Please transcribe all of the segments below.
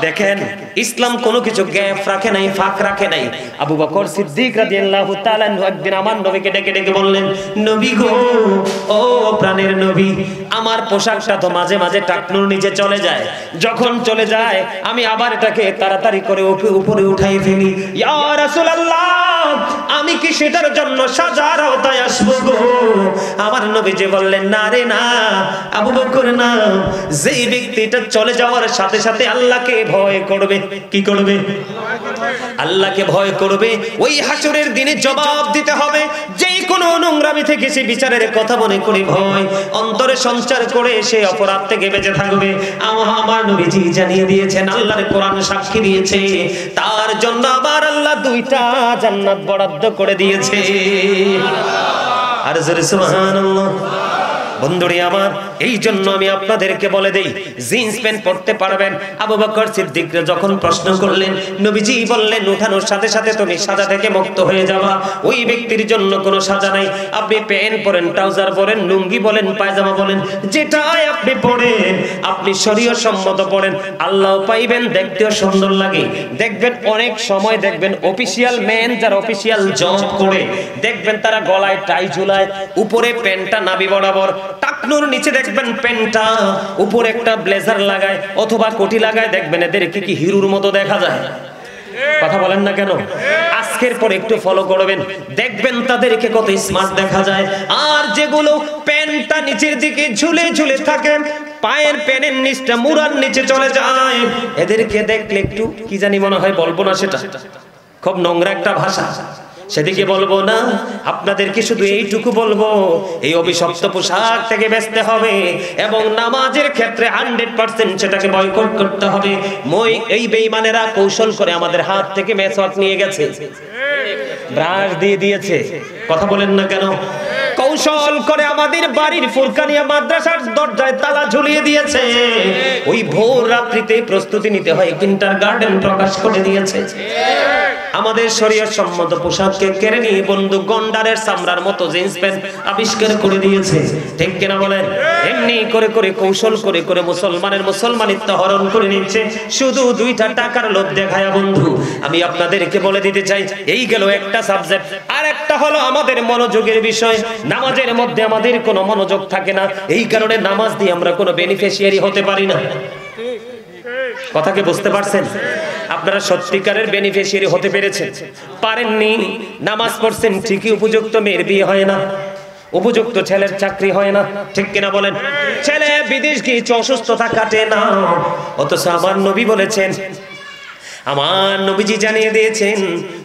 দেখেন ইসলাম কোনো কিছু গ্যাপ রাখে নাই, ফাঁক রাখে নাই। আবু বকর সিদ্দিক রাদিয়াল্লাহু তাআলা একদিন আমার নবীকে ডেকে ডেকে বললেন, নবী গো, ও প্রাণের নবী, আমার পোশাকটা তো মাঝে মাঝে টাকনুর নিচে চলে যায়, যখন চলে যায় আমি আবার এটাকে তাড়াতাড়ি করে উপরে উঠাই ফেলি। ইয়া রাসূলুল্লাহ, আমি কি সেটার জন্য সাজার আওতায় আসবো গো? আমার নবীজি বললেন, না রে না আবু বকর, না, যেই ব্যক্তিটা চলে যাওয়ার সাথে সাথে আল্লাহকে ভয় করবে, কি করবে? আল্লাহকে ভয় করবে, ওই হাসরের দিনে জবাব দিতে হবে। যে কোনো নোংরামি থেকে সে বিচারের কথা মনে করে ভয় অন্তরে সঞ্চার করে সে অপরাধ থেকে বেঁচে থাকবে। আমার নবীজি জানিয়ে দিয়েছেন, আল্লাহর কোরআন সাক্ষী দিয়েছে, তার জন্য আমার আল্লাহ দুইটা জান্নাত বরাদ্দ করে দিয়েছে। আর জোরে সুবহানাল্লাহ। বন্ধুরে আমার, এই জন্য আমি আপনাদেরকে বলে দেই, জিন্স প্যান্ট পরতে পারবেন। আবু বকর সিদ্দিক যখন প্রশ্ন করলেন, নবীজি বললেন, উঠানোর সাথে সাথে তুমি সাজা থেকে মুক্ত হয়ে যাবা। ওই ব্যক্তির জন্য কোনো সাজা নাই। আপনি প্যান্ট পরেন, ট্রাউজার পরেন, লুঙ্গি বলেন, পায়জামা বলেন, যেটাই আপনি পরেন, আপনি শরীয়ত সম্মত পরেন, আল্লাহ পাইবেন, দেখতেও সুন্দর লাগে। দেখবেন অনেক সময় দেখবেন অফিসিয়াল ম্যান যারা অফিসিয়াল জব করে, দেখবেন তারা গলায় টাই ঝুলায়, উপরে প্যান্টটা নাভি বরাবর, টাকনুর নিচে দেখবেন প্যান্টটা, উপরে একটা ব্লেজার লাগায় অথবা কোটি লাগায়, দেখবেন এদেরকে কি হিরোর মতো দেখা যায়। কথা বলেন না কেন? আজকের পর একটু ফলো করবেন, দেখবেন তাদেরকে কত স্মার্ট দেখা যায়। আর যেগুলো প্যান্টটা নিচের দিকে ঝুলে ঝুলে থাকে, পায়ের প্যানের নিচটা মুড়ার নিচে চলে যায়, এদেরকে দেখলে একটু কি জানি মনে হয়, বলবো না, সেটা খুব নোংরা একটা ভাষা, সেদিকে বলবো না। আপনাদেরকে শুধু এইটুকু বলবো, এই অভিশপ্ত পোশাক থেকে বাঁচতে হবে এবং নামাজের ক্ষেত্রে 100% সেটাকে বয়কট করতে হবে। এই বেঈমানেরা কৌশল করে আমাদের হাত থেকে মেসওয়াক নিয়ে গেছে, ব্রাশ দিয়ে দিয়েছে, কথা বলেন না কেন? কৌশল করে আমাদের বাড়ির ফুরকানিয়া মাদ্রাসার দরজায় তালা ঝুলিয়ে দিয়েছে। ওই ভোর রাত্রিতে প্রস্তুতি নিতে হয়, কিন্ডারগার্টেন প্রকাশ করে দিয়েছে। আমাদের শরীয়ত সম্মত পোশাককে কেড়ে নিয়ে বন্ধু গন্ডারের চামড়ার মতো জিন্স প্যান্ট আবিষ্কার করে দিয়েছে, ঠিক কিনা বলেন? এমনি করে করে কৌশল করে করে মুসলমানিত্ব হরণ করে নিচ্ছে, শুধু দুইটা টাকার লোভ দেখায়। বন্ধু, আমি আপনাদেরকে বলে দিতে চাই, এই গেল একটা সাবজেক্ট। আর একটা হলো আমাদের মনোযোগের বিষয়। নামাজের মধ্যে আমাদের কোনো মনোযোগ থাকে না, এই কারণে নামাজ দিয়ে আমরা কোনো বেনিফিশিয়ারি হতে পারি না। কথা কি বুঝতে পারছেন? আপনারা সত্যিকারের বেনিফিশিয়ারি হতে পেরেছেন? পারেননি? নামাজ পড়ছেন ঠিকই, উপযুক্ত মেয়ের বিয়ে হয় না, উপযুক্ত ছেলের চাকরি হয় না, ঠিক কিনা বলেন? ছেলে বিদেশ গিয়ে অসুস্থতা কাটে না, অথচ আমার নবী বলেছেন, আমার নবীজি জানিয়ে দিয়েছেন,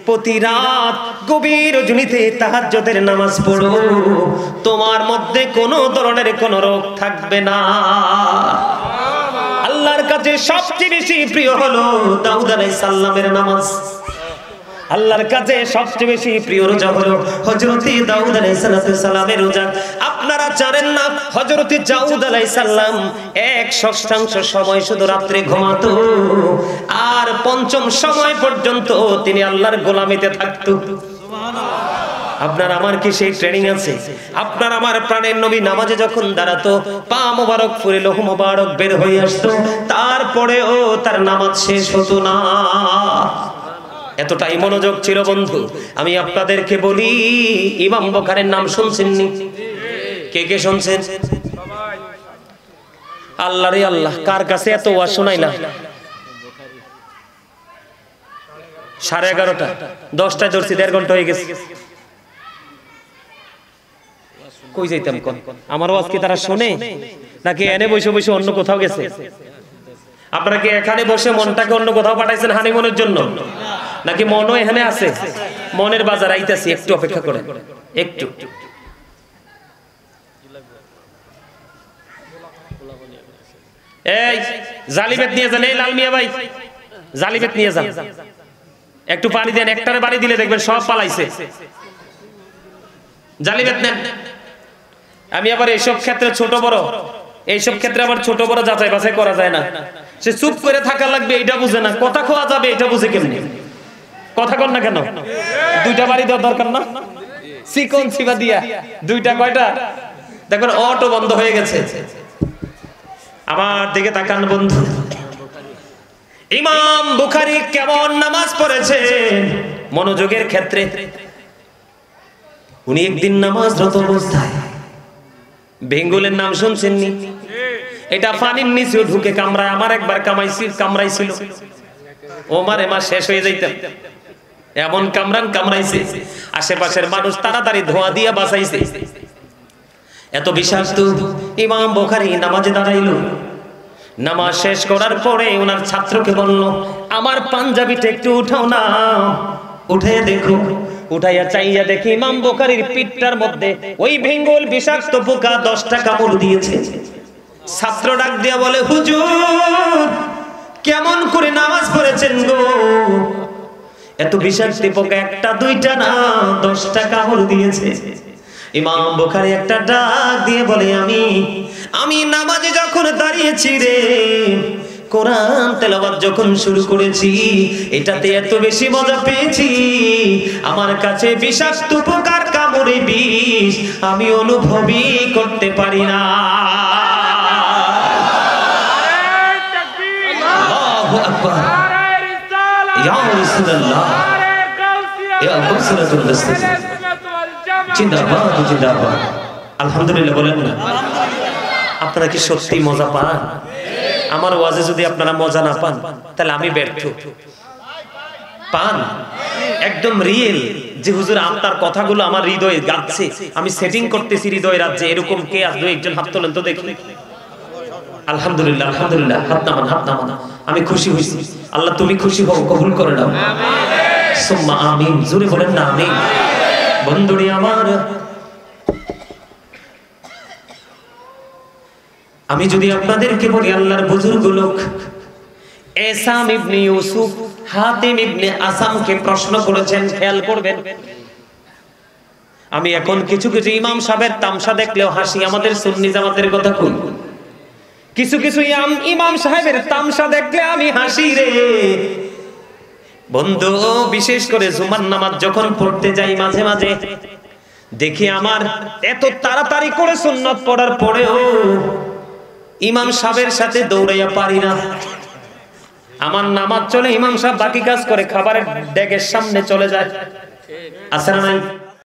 প্রতি রাত গভীর রজনীতে তাহাজ্জুদের নামাজ পড়ো, তোমার মধ্যে কোনো ধরনের কোনো রোগ থাকবে না। আল্লাহর কাছে সবচেয়ে বেশি প্রিয় হলো দাউদ আলাইহিস সালামের নামাজ। আল্লাহর কাছে সবচেয়ে বেশি প্রিয় রোজা হলো হযরতে দাউদ আলাইহিস সালামের রোজা। আপনারা জানেন না, হযরতে দাউদ আলাইহিস সালাম 1/6 সময় শুধু রাত্রে ঘুমাতো, আর 5ম সময় পর্যন্ত তিনি আল্লাহর গোলামিতে থাকতো। আপনার আমার কি সেই ট্রেনিং আছে? আপনার আমার প্রাণের নবী নামাজে যখন দাঁড়াতো, পা মোবারক ফুলে লোহ মোবারক বের হয়ে আসতো, তারপরেও তার নামাজ শেষ হতো না। এতটাই মনোযোগ ছিল বন্ধু। আমি আপনাদেরকে বলি, ইমাম বুখারীর নাম শুনছেননি? কে কে শুনছেন? আল্লাহ রে আল্লাহ, কার কাছে এত ওয়াজ শোনাইলাম? 11:30, 10টায় ধরছি, 1.5 ঘন্টা হয়ে গেছে। কই যাইতাম কোন? আমার ওয়াজ কি তারা শুনে, নাকি এনে বসে বসে অন্য কোথাও গেছে? আপনারা কি এখানে বসে মনটাকে অন্য কোথাও পাঠাইছেন হানিমুনের জন্য, নাকি মনও এখানে আছে? মনের বাজার আইতাছি, একটু অপেক্ষা করেন, একটু। এই জালিবেত নিয়ে যান, এই লাল মিয়া ভাই, জালিবেত নিয়ে যান, একটু পানি দেন। একটারে বাড়ি দিলে দেখবেন সব পালাইছে। জালিবেত নেন। আমি আবার এইসব ক্ষেত্রে ছোট বড়, এইসব ক্ষেত্রে আবার ছোট বড় যাচাই বাছাই করা যায় না। সে চুপ করে থাকা লাগবে এটা বুঝে না, কথা খোয়া যাবে এটা বুঝে কেমনি? কথা কর না কেন? দুইটা বাড়ি দেওয়ার দরকার না? চিকন চিবা দিয়া দুইটা, কয়টা? দেখবেন অটো বন্ধ হয়ে গেছে। আমার দিকে তাকান বন্ধু, ইমাম বুখারী কেমন নামাজ পড়েছেন মনোযোগের ক্ষেত্রে। উনি একদিন নামাজরত অবস্থায়, বেঙ্গলের নাম শুনছেননি? এটা পানির নিচেও ঢুকে কামড়ায়। আমার একবার কামড়াইছিল, ওমারে মা শেষ হয়ে যাইতাম, এমন কামড়াইছে। আশেপাশের মানুষ তাড়াতাড়ি ধোঁয়া দিয়ে বাঁচাইছে, এত বিষাক্ত। ইমাম বুখারী নামাজে দাঁড়াইলো। নামাজ শেষ করার পরে ওনার ছাত্রকে বলল, আমার পাঞ্জাবিটা একটু উঠাও না। উঠে দেখো, উঠাইয়া চাইয়া দেখি ইমাম বুখারীর পিঠটার মধ্যে ওই বেঙ্গল বিষাক্ত পোকা 10টা কামড় দিয়েছে। ছাত্র ডাক দিয়া বলে, হুজুর কেমন করে নামাজ পড়েছেন গো? এত বিষাক্ত পোকা একটা দুইটা না, 10টা কামড় দিয়েছে। ইমাম বুখারী একটা ডাক দিয়ে বলে, আমি নামাজে যখন দাঁড়িয়েছি রে, কোরআন তেলাওয়াত যখন শুরু করেছি, এটাতে এত বেশি মজা পেয়েছি, আমার কাছে বিষাক্ত পোকার কামড়ে বিষ আমি অনুভবই করতে পারি না। আল্লাহু আকবার, ইয়া রাসূলুল্লাহ, ইয়া রাসূলুল্লাহ, জিন্দাবাদ জিন্দাবাদ। আলহামদুলিল্লাহ বলেন না? আপনারা কি সত্যি মজা পান? আমার ওয়াজে যদি আপনারা মজা না পান তাহলে আমি ব্যর্থ। পান একদম রিয়েল যে হুজুর আপনার কথাগুলো আমার হৃদয়ে গাচ্ছে, আমি সেটিং করতেছি হৃদয় রাজ্যে, এরকম কে আর দুই একজন হাত তোলেন তো দেখি। আলহামদুলিল্লাহ আলহামদুলিল্লাহ, হাত নামান হাত নামান। আমি খুশি হইছি, আল্লাহ তুমি খুশি হও, কবুল করে নাও। সুম্মা আমিন, জোরে বলেন না আমিন। বন্ধুরে আমার, আমি যদি আপনাদেরকে বলি আল্লাহর বুজুর্গ লোক এসাম ইবনে ইউসুফ হাতিম ইবনে আসামকে প্রশ্ন করেছেন, খেয়াল করবেন। আমি এখন কিছু কিছু ইমাম সাহেবের তামসা দেখলেও হাসি, আমাদের সুন্নি জামাতের কথা কই। কিছু কিছু ইমাম সাহেবের তামসা দেখলে আমি হাসি রে বন্ধু। বিশেষ করে জুমার নামাজ যখন পড়তে যাই, মাঝে মাঝে দেখি আমার এত তাড়াতাড়ি করে সুন্নত পড়ার পরেও ইমাম সাহেবের সাথে দৌড়াইয়া পারি না। আমার নামাজ চলে, ইমাম সাহেব বাকি কাজ করে, খাবারের ডেকের সামনে চলে যায়। আছে না নাই?